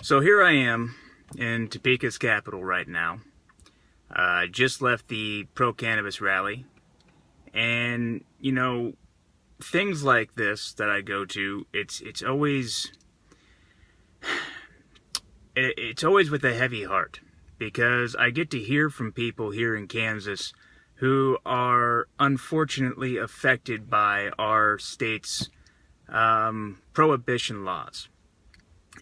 So here I am in Topeka's capital right now. I just left the pro-cannabis rally, and things like this that I go to, it's always with a heavy heart, because I get to hear from people here in Kansas who are unfortunately affected by our state's prohibition laws.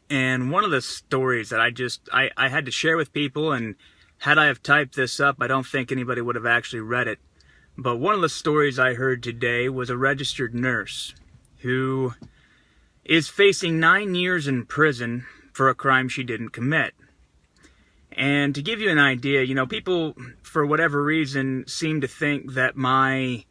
And one of the stories that I had to share with people, and had I have typed this up, I don't think anybody would have actually read it. But one of the stories I heard today was a registered nurse who is facing 9 years in prison for a crime she didn't commit. And to give you an idea, people, for whatever reason, seem to think that my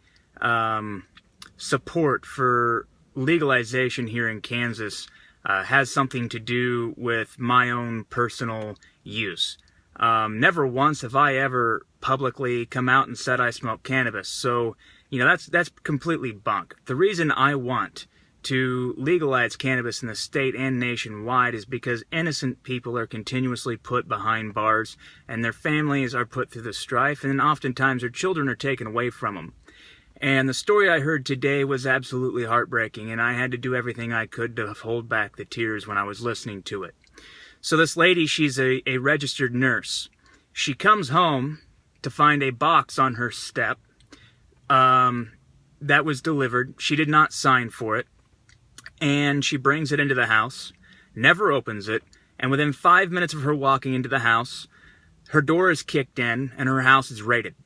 support for legalization here in Kansas has something to do with my own personal use. Never once have I ever publicly come out and said I smoke cannabis. So, that's completely bunk. The reason I want to legalize cannabis in the state and nationwide is because innocent people are continuously put behind bars, and their families are put through the strife, and oftentimes their children are taken away from them. And the story I heard today was absolutely heartbreaking, and I had to do everything I could to hold back the tears when I was listening to it. So this lady, she's a registered nurse. She comes home to find a box on her step that was delivered. She did not sign for it. And she brings it into the house, never opens it, and within 5 minutes of her walking into the house, her door is kicked in and her house is raided.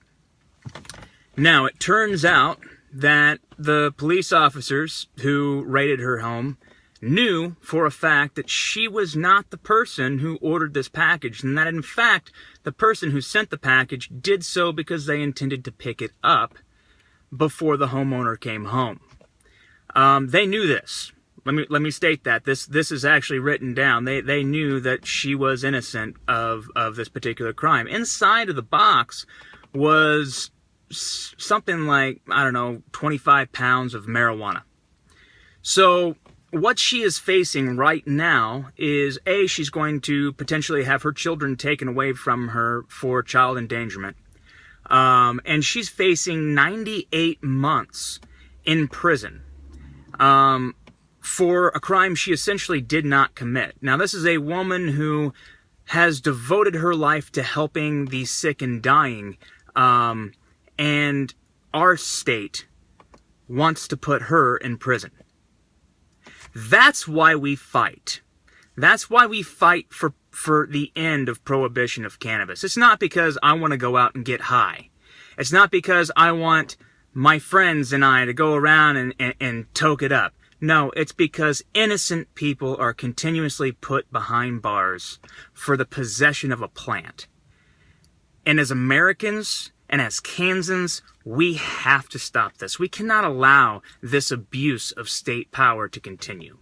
Now, it turns out that the police officers who raided her home knew for a fact that she was not the person who ordered this package, and that in fact the person who sent the package did so because they intended to pick it up before the homeowner came home. They knew this. Let me state that this is actually written down. They knew that she was innocent of this particular crime. Inside of the box was something like, 25 pounds of marijuana. So what she is facing right now is, A, she's going to potentially have her children taken away from her for child endangerment. And she's facing 98 months in prison for a crime she essentially did not commit. Now, this is a woman who has devoted her life to helping the sick and dying, and our state wants to put her in prison. That's why we fight. That's why we fight for the end of prohibition of cannabis. It's not because I want to go out and get high. It's not because I want my friends and I to go around and toke it up. No, it's because innocent people are continuously put behind bars for the possession of a plant. And as Americans and as Kansans, we have to stop this. We cannot allow this abuse of state power to continue.